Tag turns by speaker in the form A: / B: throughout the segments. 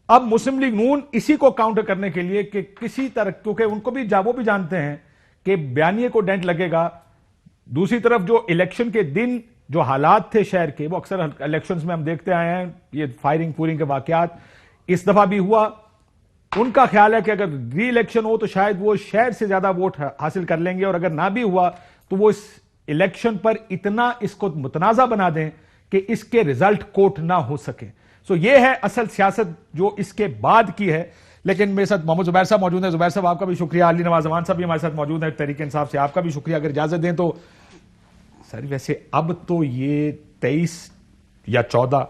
A: اب مسلم لیگ نون اسی کو کاؤنٹر کرنے کے لیے کہ کسی طرح، کیونکہ ان کو بھی وہ بھی جانتے ہیں کہ بیانیے کو ڈینٹ لگے گا، دوسری طرف جو الیکشن کے دن جو حالات تھے شہر کے، وہ اکثر الیکشنز میں ہم دیکھتے آئے ہیں، یہ فائرنگ پورنگ کے واقعات اس دفعہ بھی ہوا. ان کا خیال ہے کہ اگر ری الیکشن ہو تو شاید وہ شہر سے زیادہ ووٹ حاصل کر لیں گے، اور اگر نہ بھی ہوا تو وہ اس الیکشن پر اتنا اس کو متنازع بنا دیں کہ اس کے ریزلٹ کوٹ نہ ہو سکے. سو یہ ہے اصل سیاست جو اس کے بعد کی ہے. لیکن میرے ساتھ محمد زبیر صاحب موجود ہیں. زبیر صاحب آپ کا بھی شکریہ. علی نواز زمان صاحب بھی ہمارے ساتھ موجود ہیں تحریک انصاف سے، آپ کا بھی شکریہ. اگر اجازت دیں تو سر ویسے اب تو یہ 23 یا 14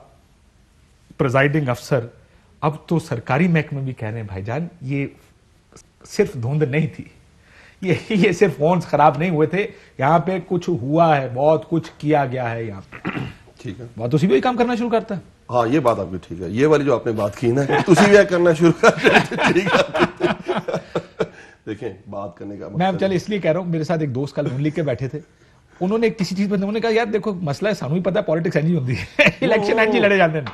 A: پریزائڈنگ افسر اب تو سرکاری محکمے بھی کہہ رہے ہیں بھائی جان یہ صرف دھند نہیں تھی، یہ صرف فونز خراب نہیں ہوئے تھے، یہاں پہ کچھ ہوا ہے، بہت کچھ کیا گیا ہے یہاں پہ.
B: ٹھیک ہے،
A: بات اسی بھی کام کرنا شروع کرتا ہے.
B: ہاں یہ بات آپ کی ٹھیک ہے، یہ والی جو آپ نے بات کی نا تسی بھی کرنا شروع کر ٹھیک ہے. دیکھیں بات کرنے کا
A: میں چل اس لیے کہہ رہا ہوں، میرے ساتھ ایک دوست کل نون لیگ کے بیٹھے تھے، انہوں نے کسی چیز پر انہوں نے کہا یار دیکھو مسئلہ ہے سانو ہی پتا ہے پالیٹکس اینجی ہوتی ہے، الیکشن اینجی لڑے جاتے ہیں.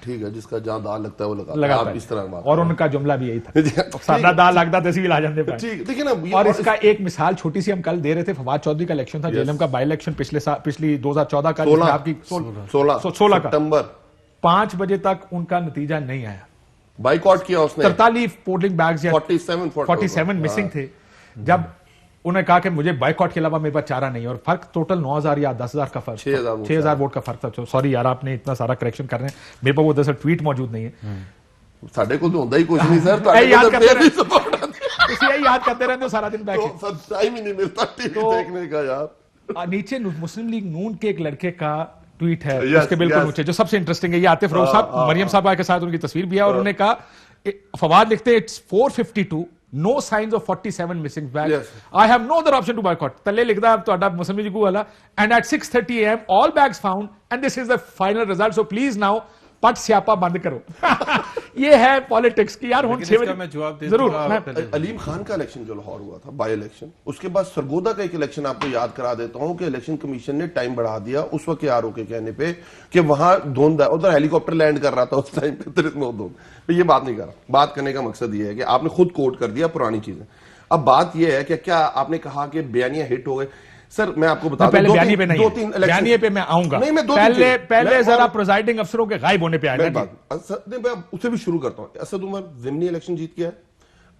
B: ٹھیک ہے، جس کا جہاں دال لگتا ہے وہ لگاتا ہے، اس طرح بات.
A: اور ان کا جملہ بھی یہی تھا، سادہ دال لگتا تھے بھی لا جاتے ہیں.
B: دیکھیں نا،
A: اور اس کا ایک مثال چھوٹی سی ہم کل دے رہے تھے، فواد چودھری کا الیکشن تھا، جیلم کا بائی الیکشن پچھلی 2014 کا، 16 کا
B: ستمبر
A: 5 بجے تک ان کا نتیجہ نہیں آیا.
B: بائیکاٹ کیا اس نے،
A: 43 پولنگ بیگز یا 47 مسنگ تھے. جب انہوں نے کہا کہ مجھے بائیکاٹ کے علاوہ میرے پاس چارہ نہیں، اور فرق ٹوٹل 9,000 یا 10,000 کا فرق، 6,000 ووٹ کا فرق تھا. سوری یار آپ نے اتنا سارا کریکشن کر رہے ہیں، میرے پاس وہ دراصل ٹویٹ موجود نہیں ہے.
B: ساڈے کو تو ہوتا ہی کچھ نہیں سر،
A: یہی یاد کرتے رہتے سارا دن بیٹھ کے،
B: ٹائم ہی نہیں ملتا ٹی وی دیکھنے کا یار.
A: نیچے مسلم لیگ نون کے ایک لڑکے کا ٹویٹ ہے اس کے بالکل نیچے، جو سب سے انٹرسٹنگ ہے، یہ عاطف فروز صاحب مریم صاحبہ کے ساتھ ان کی تصویر بھی ہے، اور انہوں نے کہا فواد لکھتے ہیں it's 452 no signs of 47 missing bags. Yes. I have no other option to boycott. تلے لکھتا ہے تہاڈا مسلم لیگ والا and at 6:30 AM all bags found and this is the final result, so please now پٹ سیاپا بند کرو. یہ ہے پالیٹکس کی یار.
B: ضرور علیم خان کا الیکشن جو لاہور ہوا تھا بائی الیکشن، اس کے بعد سرگودا کا ایک الیکشن آپ کو یاد کرا دیتا ہوں کہ الیکشن کمیشن نے ٹائم بڑھا دیا اس وقت آر او کے کہنے پہ کہ وہاں دھند ہے، ادھر ہیلی کاپٹر لینڈ کر رہا تھا اس ٹائم پہ. یہ بات نہیں کر رہا، بات کرنے کا مقصد یہ ہے کہ آپ نے خود کوٹ کر دیا پرانی چیزیں. اب بات یہ ہے کہ کیا آپ نے کہا کہ بیانیہ ہٹ ہو گئے. سر میں آپ کو بتا دوں،
A: بیانیے پہ میں آؤں گا، پہلے ذرا پریزائڈنگ افسروں کے غائب ہونے پہ آئے گا.
B: میں اسے بھی شروع کرتا ہوں. اسد عمر ضمنی الیکشن جیت گیا ہے،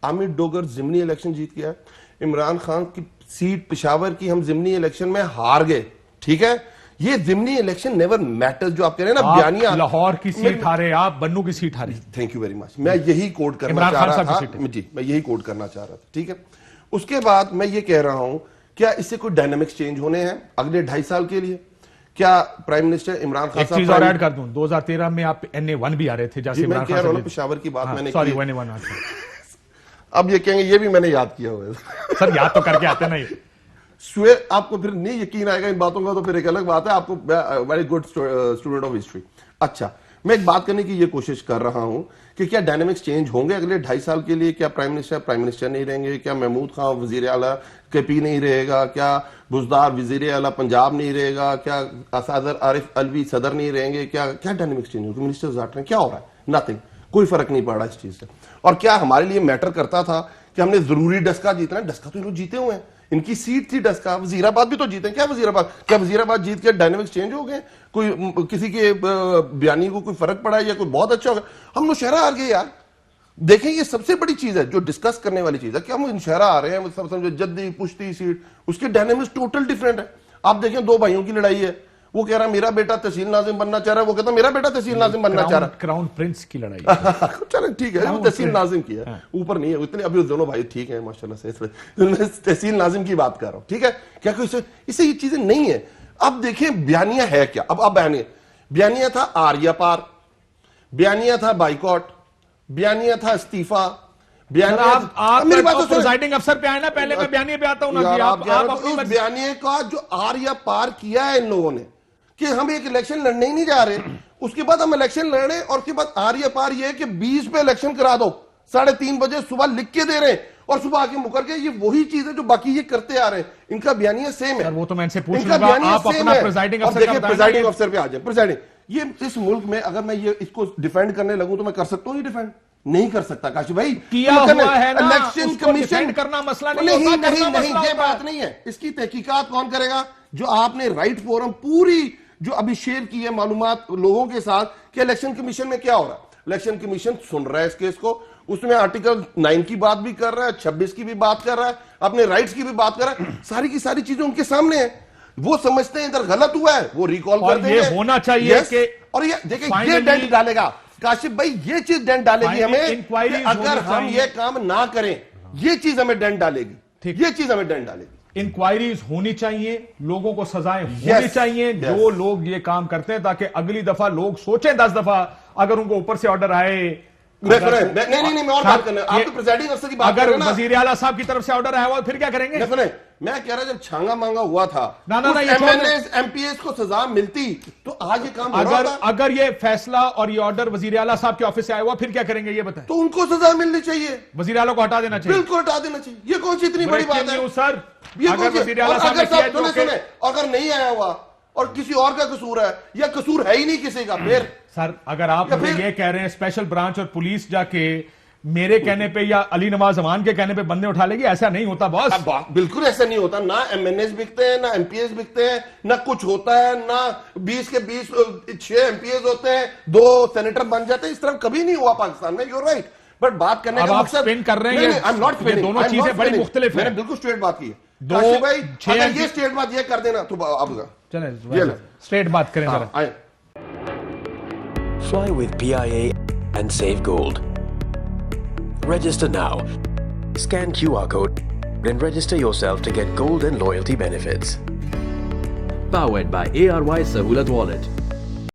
B: عامر ڈوگر ضمنی الیکشن جیت گیا ہے، عمران خان کی سیٹ پشاور کی ہم ضمنی الیکشن میں ہار گئے. ٹھیک ہے، یہ ضمنی الیکشن نیور میٹر جو آپ کہہ رہے ہیں نا، بیانیہ
A: لاہور کی سیٹ ہارے، آپ بنو کی set Hari.
B: Thank you very much. میں یہی کوٹ کرنا چاہ رہا تھا جی، میں یہی کوٹ کرنا چاہ رہا تھا. ٹھیک ہے، اس کے بعد میں یہ کہہ رہا ہوں کیا اس سے کوئی ڈائنامکس چینج ہونے ہیں اگلے 2.5 سال کے لیے؟ کیا پرائم منسٹر عمران خان
A: صاحب، ایک چیز اور ایڈ کر دوں، 2013 میں آپ NA1 بھی آ رہے تھے جیسے عمران خان صاحب.
B: پشاور کی بات میں نے
A: سوری
B: کی.
A: 1A1
B: اب یہ کہیں گے یہ بھی میں نے یاد کیا ہوا ہے.
A: سر یاد تو کر کے آتے نا.
B: آپ کو پھر نہیں یقین آئے گا ان باتوں کا تو پھر ایک الگ بات ہے. آپ کو very good student of history. اچھا، میں ایک بات کرنے کی یہ کوشش کر رہا ہوں کہ کیا ڈائنامکس چینج ہوں گے اگلے 2.5 سال کے لیے؟ کیا پرائم منسٹر نہیں رہیں گے؟ کیا محمود خان وزیر اعلیٰ KP نہیں رہے گا؟ کیا بزدار وزیر اعلیٰ پنجاب نہیں رہے گا؟ کیا صدر عارف الوی صدر نہیں رہیں گے؟ کیا ڈائنامکس چینج ہوگی؟ منسٹرز ہٹ رہے ہیں، کیا ہو رہا ہے؟ نتھنگ، کوئی فرق نہیں پڑ رہا اس چیز سے. اور کیا ہمارے لیے میٹر کرتا تھا کہ ہم نے ضروری ڈسکا جیتنا؟ ڈسکا تو انہوں جیتے ہوئے ہیں، ان کی سیٹ تھی ڈسکا. وزیر آباد بھی تو جیتے ہیں. کیا وزیر آباد جیت کے ڈائنامکس چینج ہو گئے؟ کوئی کسی کے بیانی کو کوئی فرق پڑا ہے یا کوئی بہت اچھا ہو گیا؟ ہم نوشہرہ ہار گئے یار. دیکھیں یہ سب سے بڑی چیز ہے جو ڈسکس کرنے والی چیز ہے کہ ہم نوشہرہ آ رہے ہیں، سب سمجھو جدی پشتی سیٹ، اس کے ڈائنامکس ٹوٹل ڈیفرنٹ ہے. آپ دیکھیں 2 بھائیوں کی لڑائی ہے، وہ کہہ رہا میرا بیٹا تحصیل ناظم بننا چاہ رہا ہے، وہ کہتا میرا بیٹا تحصیل ناظم بننا چاہ رہا ہے.
A: کراؤن پرنس کی لڑائی.
B: چلیں ٹھیک ہے، وہ تحصیل ناظم کی ہے، اوپر نہیں ہے اتنے. ابھی دونوں بھائی ٹھیک ہیں ماشاءاللہ سے. میں تحصیل ناظم کی بات کر رہا ہوں. ٹھیک ہے، کیا کوئی اس سے یہ چیزیں نہیں ہیں. اب دیکھیں بیانیہ ہے کیا. اب بیانیہ تھا آریہ پار، بیانیہ تھا بائیکاٹ، بیانیہ تھا استعفیٰ.
A: میری بات تو پریزائڈنگ افسر پہ آئے نا، پہلے میں بیانیے پہ آتا ہوں.
B: بیانیے کا جو آریہ پار کیا ہے ان لوگوں نے کہ ہم ایک الیکشن لڑنے ہی نہیں جا رہے، اس کے بعد ہم الیکشن لڑ رہے ہیں، اور اس کے بعد آریہ پار یہ ہے کہ 20 پہ الیکشن کرا دو، 3:30 بجے صبح لکھ کے دے رہے ہیں اور صبح آ کے مکر کے. یہ وہی چیز ہے جو باقی یہ کرتے آ رہے ہیں. ان کا بیانیہ سیم ہے.
A: وہ تو میں ان سے پوچھ لوں گا، آپ اپنا پریزائڈنگ افسر
B: افسر پہ آ جائیں. پریزائڈنگ یہ اس ملک میں اگر میں یہ اس کو ڈیفینڈ کرنے لگوں تو میں کر سکتا ہوں یہ ڈیفینڈ نہیں کر سکتا کاشف بھائی.
A: کیا ہوا ہے نا,
B: الیکشن
A: اس کو
B: کمیشن
A: ڈیفینڈ کرنا مسئلہ نہیں ہوتا, کرنا مسئلہ
B: یہ
A: ہوتا
B: بات نہیں ہے. اس کی تحقیقات کون کرے گا؟ جو آپ نے رائٹ فورم پوری جو ابھی شیئر کی ہے معلومات لوگوں کے ساتھ کہ الیکشن کمیشن میں کیا ہو رہا ہے. الیکشن کمیشن سن رہا ہے اس کیس کو, اس میں آرٹیکل 9 کی بات بھی کر رہا ہے, 26 کی بھی بات کر رہا ہے, اپنے رائٹس کی بھی بات کر رہا ہے. ساری کی ساری چیزیں ان کے سامنے ہیں. وہ سمجھتے ہیں ادھر غلط ہوا ہے, وہ ریکال کر دیں گے.
A: یہ ہونا چاہیے کہ
B: اور یہ دیکھیں یہ ڈینٹ ڈالے گا کاشف بھائی, یہ چیز ڈینٹ ڈالے گی ہمیں کہ اگر ہم یہ کام نہ کریں, یہ چیز ہمیں ڈینٹ ڈالے گی, یہ چیز ہمیں ڈینٹ ڈالے گی.
A: انکوائریز ہونی چاہیے, لوگوں کو سزائیں ہونی چاہیے جو لوگ یہ کام کرتے ہیں, تاکہ اگلی دفعہ لوگ سوچیں 10 دفعہ اگر ان کو اوپر سے آرڈر آئے.
B: نہیں میں اور بات کرنا, آپ تو پریزائڈنگ افسر کی بات کر رہے ہیں نا.
A: اگر وزیر اعلیٰ صاحب کی طرف سے آرڈر آیا ہوا پھر کیا کریں گے؟
B: میں کہہ رہا جب چھانگا مانگا ہوا تھا ایم پی ایس کو سزا ملتی تو آج یہ کام ہو رہا تھا.
A: اگر یہ فیصلہ اور یہ آرڈر وزیر اعلیٰ صاحب کے آفس سے آیا ہوا پھر کیا کریں گے یہ بتائیں.
B: تو ان کو سزا ملنی چاہیے,
A: وزیر اعلیٰ کو ہٹا دینا چاہیے,
B: بالکل ہٹا دینا چاہیے. یہ کون سی اتنی بڑی بات ہے
A: سر؟ اگر وزیر اعلیٰ صاحب نے
B: سنے اگر نہیں آیا ہوا اور کسی اور کا قصور ہے یا قصور ہے ہی نہیں کسی کا, پھر
A: سر اگر آپ یہ کہہ رہے ہیں اسپیشل برانچ اور پولیس جا کے میرے کہنے پہ یا علی نواز امان کے کہنے پہ بندے اٹھا لے گی, ایسا نہیں ہوتا باس.
B: بالکل ایسا نہیں ہوتا. نہ ایم این ایس بکتے ہیں, نہ ایم پی ایس بکتے ہیں, نہ کچھ ہوتا ہے, نہ 20 کے 20 6 ایم پی ایس ہوتے ہیں, 2 سینیٹر بن جاتے ہیں. اس طرح کبھی نہیں ہوا پاکستان میں. یو رائٹ, بٹ بات کرنے کا مقصد
A: اسپن کر رہے ہیں, دونوں چیزیں بڑی مختلف ہیں.
B: میں نے بالکل اسٹریٹ بات کی ہے. اگر یہ اسٹریٹ بات یہ کر دینا تو اب
A: چلیں اسٹریٹ بات کریں ذرا.
C: Fly with PIA and save gold. Register now. Scan QR code and register yourself to get gold and loyalty benefits.
D: Powered by ARY Sahulat Wallet.